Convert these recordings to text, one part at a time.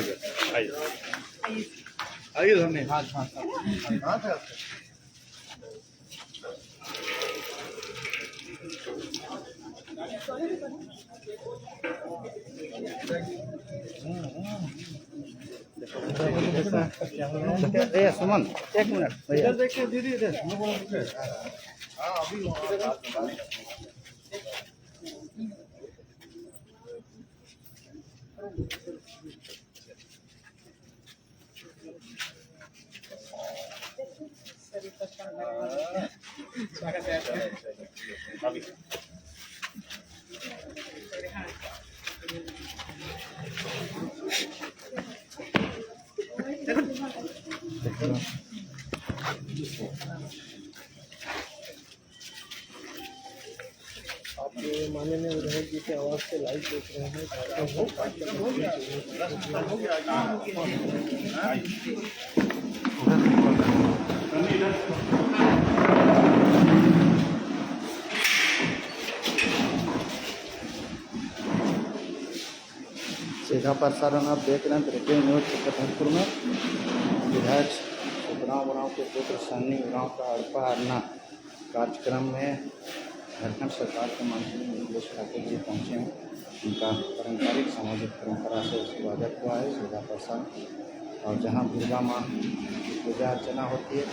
आइए आइए धन्य हाँ हाँ हाँ सुमन एक मिनट इधर देखिए दीदी इधर हाँ अभी आप ये माननीय विधायक जी के आवाज़ से लाइव देख रहे हैं। सीधा प्रसारण आप देख रहे हैं ब्रेकिंग न्यूज छतरपुर में। विधायक उरांव के पुत्र सन्नी उरांव का हड़पा हरना कार्यक्रम में झारखंड सरकार के मंत्री नीलेश ठाकुर जी पहुँचे हैं। उनका पारंपरिक सामाजिक परंपरा से स्वागत हुआ है सीधा प्रसारण। और जहां दुर्गा माँ की पूजा अर्चना होती है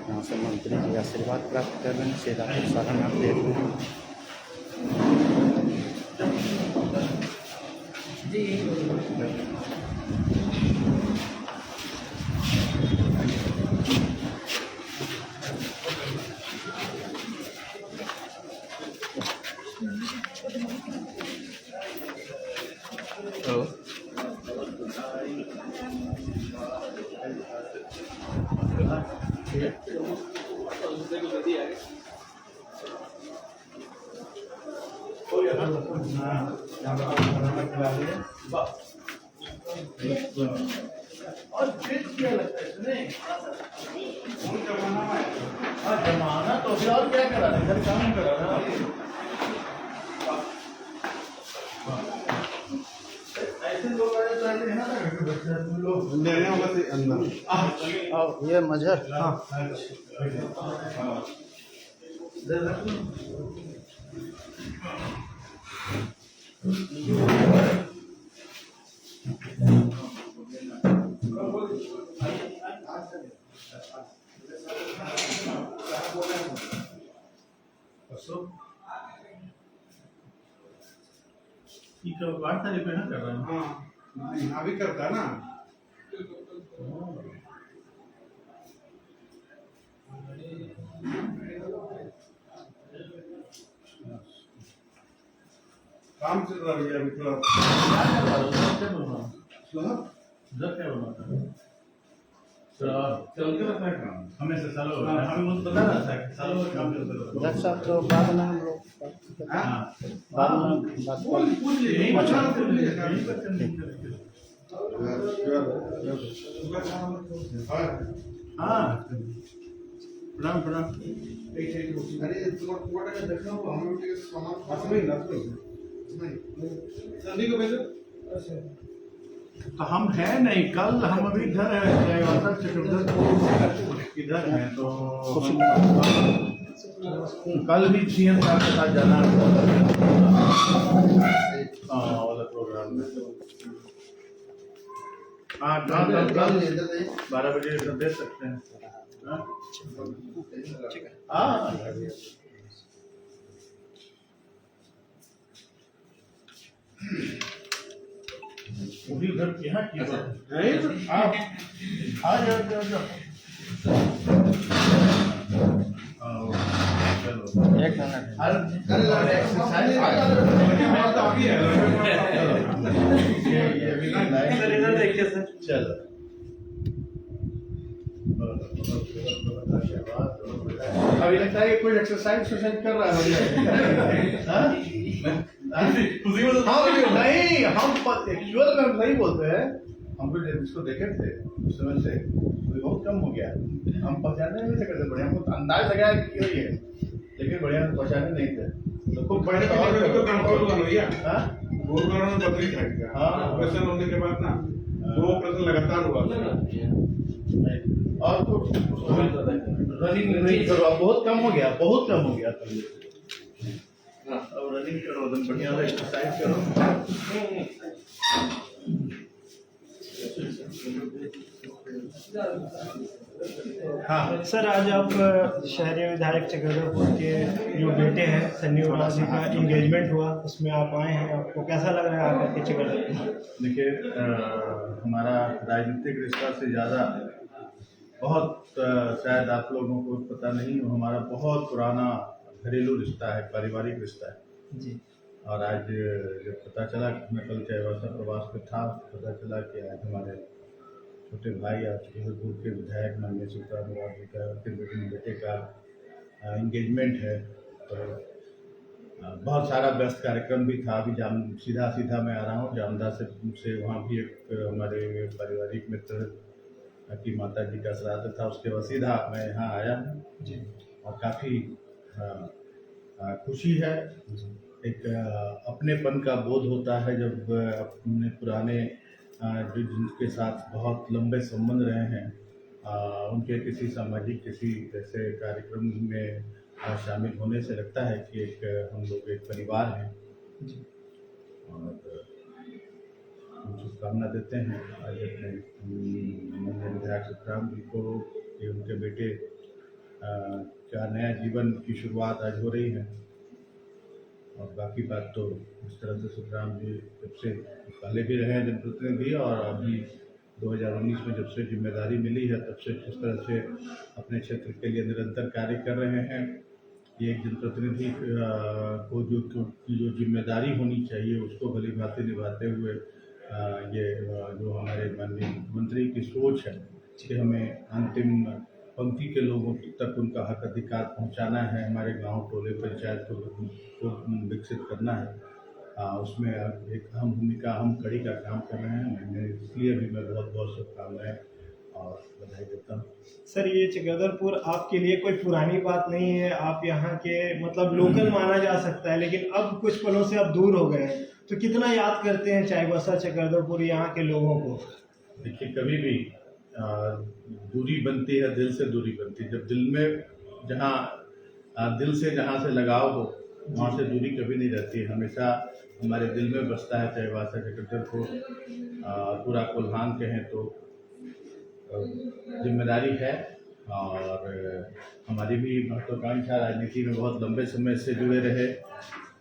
वहाँ से मंत्री जी आशीर्वाद प्राप्त कर रहे हैं। सीधा प्रसारण आप देख रहे हैं। जमाना तो फिर और क्या करा इधर काम करा ना। ऐसे लोग आए हैं ना लोग ये मजहर हाँ बात तारीख पे ना कर रहा है। हाँ अभी करता है ना। काम चल रहा है अभी थोड़ा चल के रखना है काम हमेशा सालों हमें मुझे पता ना था कि सालों में काम चलता रहता है। डॉक्टर साहब तो बाद में हम लोग बाद में बात हाँ प्रणाम प्रणाम। अरे तुम्हारा का देखना हो हमें भी सामान पास में ना तो नहीं सनी को भेजो। तो हम है नहीं कल हम अभी इधर है इधर है तो कल भी सीएम साहब के साथ जाना वाला प्रोग्राम में। हाँ 12 बजे दे सकते हैं। हाँ पूरी घर यहाँ की नहीं तो आप आ जाओ चलो एक मिनट चलो अभी लगता है कि कोई एक्सरसाइज कर रहा है। नहीं हम एक्चुअल में नहीं बोलते हैं। हम भी इसको देखे थे उस समय से बहुत कम हो गया। हम पहचानने नहीं सकते बढ़िया, हमको अंदाज लगाया कि क्यों ये, लेकिन बढ़िया पहचाने नहीं थे। तो खूब बड़े काम कर लो भैया। हाँ वो करोना बदली था। हाँ ऑपरेशन होने के बाद ना 2 ऑपरेशन लगातार हुआ। और तो रनिंग नहीं करो, अब बहुत कम हो गया पहले से। अब रनिंग करो, एकदम बढ़िया से एक्सरसाइज करो। हाँ सर, आज आप शहरी विधायक चक्रधरपुर के जो बेटे हैं सन्नी उरांव जी का इंगेजमेंट हुआ, उसमें आप आए हैं, आपको कैसा लग रहा है आकर के चक्रधरपुर? देखिए, हमारा राजनीतिक रिश्ता से ज़्यादा बहुत शायद आप लोगों को पता नहीं हो, हमारा बहुत पुराना घरेलू रिश्ता है, पारिवारिक रिश्ता है जी। और आज जब पता चला कि मैं कल चाईबासा प्रवास पे था, पता चला कि आज हमारे छोटे भाई और चक्रधरपुर के विधायक माननीय सुल्तान उरांव जी का फिर बेटे का इंगेजमेंट है। तो बहुत सारा व्यस्त कार्यक्रम भी था। अभी सीधा मैं आ रहा हूँ जामदा से वहाँ भी एक हमारे पारिवारिक मित्र की माता जी का श्राद्ध था, उसके बाद सीधा मैं यहाँ आया हूँ जी। और काफ़ी खुशी है। एक अपनेपन का बोध होता है जब अपने पुराने जो जिनके साथ बहुत लंबे संबंध रहे हैं उनके किसी सामाजिक किसी ऐसे कार्यक्रम में शामिल होने से लगता है कि एक हम लोग एक परिवार हैं। और शुभकामना देते हैं आज अपने विधायक सुखराम जी को कि उनके बेटे का नया जीवन की शुरुआत आज हो रही है। और बाकी बात तो इस तरह से सुखराम जी जब से पहले भी रहे हैं जनप्रतिनिधि और अभी 2019 में जब से जिम्मेदारी मिली है तब से किस तरह से अपने क्षेत्र के लिए निरंतर कार्य कर रहे हैं। ये एक जनप्रतिनिधि को जो जिम्मेदारी होनी चाहिए उसको भली भांति निभाते हुए ये जो हमारे माननीय मुख्यमंत्री की सोच है कि हमें अंतिम पंक्ति के लोगों तक उनका हक अधिकार पहुंचाना है, हमारे गांव टोले पंचायत को विकसित करना है, उसमें एक अहम भूमिका अहम कड़ी का काम कर रहे हैं। मैं इसलिए भी मैं बहुत बहुत शुभकामनाएं और बधाई देता हूँ। सर, ये चक्रधरपुर आपके लिए कोई पुरानी बात नहीं है, आप यहाँ के मतलब लोकल माना जा सकता है, लेकिन अब कुछ पलों से आप दूर हो गए हैं, तो कितना याद करते हैं चाईबासा चक्रधरपुर यहाँ के लोगों को? देखिए, कभी भी दूरी बनती है, दिल से दूरी बनती है। जब दिल में दिल से जहाँ से लगाव हो वहाँ से दूरी कभी नहीं रहती है, हमेशा हमारे दिल में बसता है चाईबासा चक्रधरपुर। पूरा कोल्हान कहें तो जिम्मेदारी है और हमारी भी महत्वाकांक्षा राजनीति में बहुत लंबे समय से जुड़े रहे,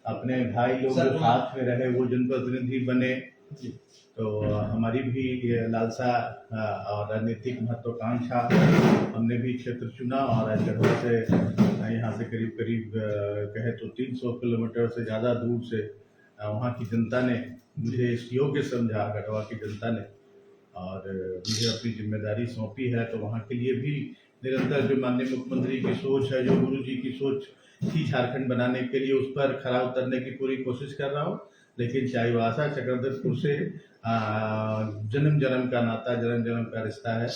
अपने भाई लोग जो साथ में रहे वो जनप्रतिनिधि बने, तो हमारी भी ये लालसा और राजनीतिक महत्वाकांक्षा, हमने भी क्षेत्र चुना और आज गढ़वा से यहाँ से करीब कहे तो 300 किलोमीटर से ज़्यादा दूर से वहाँ की जनता ने मुझे इस योग्य समझा, गढ़वा की जनता ने, और मुझे अपनी जिम्मेदारी सौंपी है। तो वहाँ के लिए भी निरंतर जो माननीय मुख्यमंत्री की सोच है, जो गुरु जी की सोच थी झारखंड बनाने के लिए, उस पर खरा उतरने की पूरी कोशिश कर रहा हूँ। लेकिन चाईबासा चक्रधरपुर से जन्म का नाता, जन्म का रिश्ता है,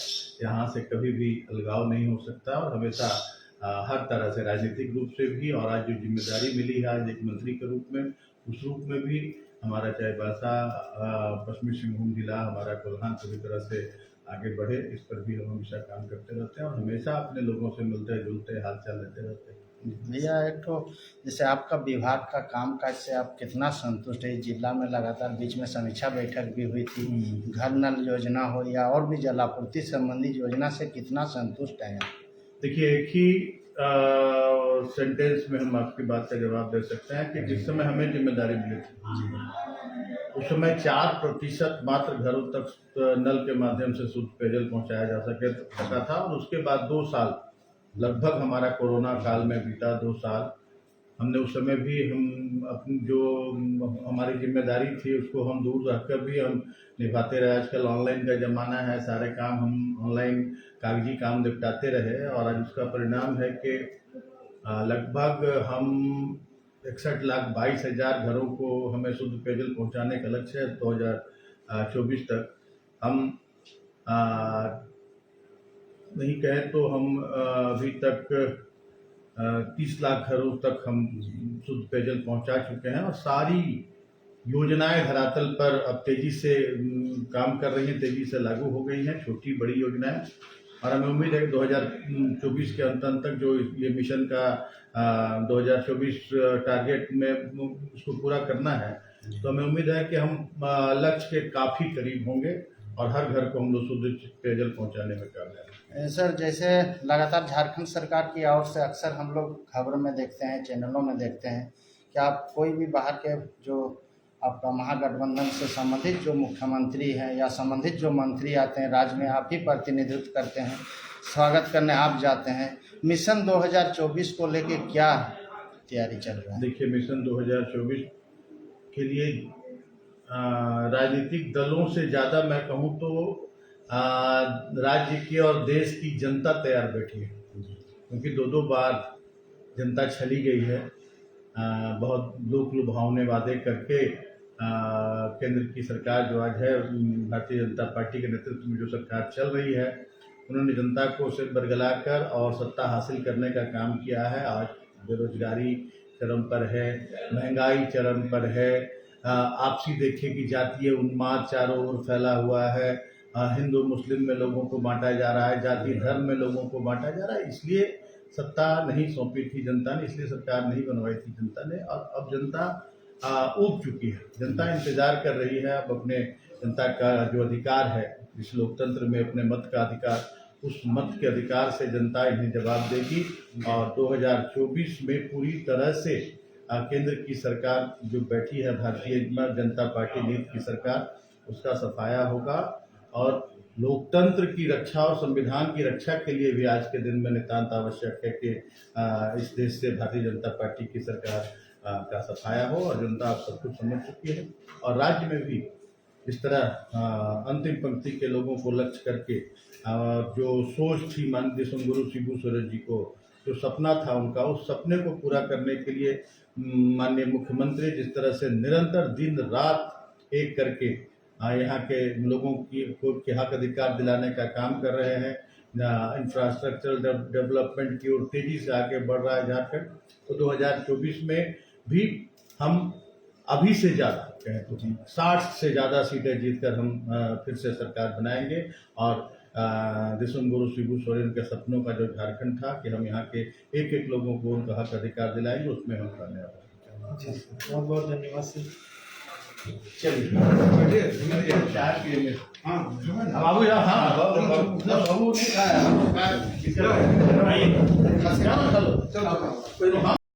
यहाँ से कभी भी अलगाव नहीं हो सकता और हमेशा हर तरह से राजनीतिक रूप से भी, और आज जो जिम्मेदारी मिली है आज एक मंत्री के रूप में, उस रूप में भी हमारा चाईबासा पश्चिमी सिंहभूम जिला, हमारा कोल्हान पूरी तरह से आगे बढ़े, इस पर भी हम हमेशा काम करते रहते हैं और हमेशा अपने लोगों से मिलते जुलते हालचाल लेते रहते हैं। भैया, एक तो जैसे आपका विभाग का काम काज से आप कितना संतुष्ट है? जिला में लगातार बीच में समीक्षा बैठक भी हुई थी, घर नल योजना हो या और भी जलापूर्ति संबंधी योजना से कितना संतुष्ट है? देखिए, एक ही सेंटेंस में हम आपकी बात का जवाब दे सकते हैं कि जिस समय हमें जिम्मेदारी मिली थी उस समय 4% मात्र घरों तक नल के माध्यम से शुद्ध पेयजल पहुंचाया जा सका था और उसके बाद 2 साल लगभग हमारा कोरोना काल में बीता। 2 साल हमने उस समय भी हम अपनी जो हमारी जिम्मेदारी थी उसको हम दूर रखकर भी हम निभाते रहे। आजकल ऑनलाइन का ज़माना है, सारे काम हम ऑनलाइन कागजी काम निपटाते रहे और आज उसका परिणाम है कि लगभग हम 61,22,000 घरों को हमें शुद्ध पेयजल पहुंचाने का लक्ष्य है 2024 तक। हम नहीं कहें तो हम अभी तक 30 लाख घरों तक हम शुद्ध पेयजल पहुंचा चुके हैं और सारी योजनाएं धरातल पर अब तेजी से काम कर रही हैं, तेजी से लागू हो गई हैं, छोटी बड़ी योजनाएं। और हमें उम्मीद है कि 2024 के अंत तक जो ये मिशन का 2024 टारगेट में उसको पूरा करना है, तो हमें उम्मीद है कि हम लक्ष्य के काफ़ी करीब होंगे और हर घर को हम लोग शुद्ध पेयजल पहुंचाने में कामयाब। सर, जैसे लगातार झारखंड सरकार की ओर से अक्सर हम लोग खबरों में देखते हैं, चैनलों में देखते हैं कि आप कोई भी बाहर के जो आपका महागठबंधन से संबंधित जो मुख्यमंत्री हैं या संबंधित जो मंत्री आते हैं, राज्य में आप ही प्रतिनिधित्व करते हैं, स्वागत करने आप जाते हैं। मिशन 2024 को लेके क्या तैयारी चल रहा है? देखिए, मिशन 2024 के लिए राजनीतिक दलों से ज़्यादा मैं कहूँ तो राज्य की और देश की जनता तैयार बैठी है, क्योंकि दो बार जनता छली गई है। बहुत लोक लुभावने वादे करके केंद्र की सरकार जो आज है, भारतीय जनता पार्टी के नेतृत्व में जो सरकार चल रही है, उन्होंने जनता को सिर बरगला कर और सत्ता हासिल करने का काम किया है। आज बेरोजगारी चरम पर है, महंगाई चरम पर है, आपसी देखिए कि जातीय उन्माद चारों ओर फैला हुआ है, हिंदू मुस्लिम में लोगों को बांटा जा रहा है, जाति धर्म में लोगों को बांटा जा रहा है। इसलिए सत्ता नहीं सौंपी थी जनता ने, इसलिए सरकार नहीं बनवाई थी जनता ने। और अब जनता ऊब चुकी है, जनता इंतजार कर रही है। अब अपने जनता का जो अधिकार है इस लोकतंत्र में, अपने मत का अधिकार, उस मत के अधिकार से जनता इन्हें जवाब देगी। और 2024 में पूरी तरह से केंद्र की सरकार जो बैठी है, भारतीय जनता पार्टी नीति की सरकार, उसका सफाया होगा। और लोकतंत्र की रक्षा और संविधान की रक्षा के लिए भी आज के दिन में नितांत आवश्यक है कि इस देश से भारतीय जनता पार्टी की सरकार का सफाया हो। और जनता अब सब कुछ समझ चुकी है। और राज्य में भी इस तरह अंतिम पंक्ति के लोगों को लक्ष्य करके जो सोच थी माननीय देशुंगुरु शिबू सोरेन जी को, जो सपना था उनका, उस सपने को पूरा करने के लिए माननीय मुख्यमंत्री जिस तरह से निरंतर दिन रात एक करके यहाँ के लोगों के हक अधिकार दिलाने का काम कर रहे हैं, इंफ्रास्ट्रक्चरल डेवलपमेंट की ओर तेजी से आगे बढ़ रहा है झारखंड। तो 2024 में भी हम अभी से ज़्यादा कहें तो 60 से ज़्यादा सीटें जीतकर हम फिर से सरकार बनाएंगे। और देशुंगुरु शिबू सोरेन के सपनों का जो झारखंड था कि हम यहाँ के एक एक लोगों को उनका हक अधिकार दिलाएंगे, उसमें हम कामयाब होंगे। बहुत बहुत धन्यवाद सर। चलिए हाँ बाबू यार, हाँ बाबू नहीं खाया, चलो चलो।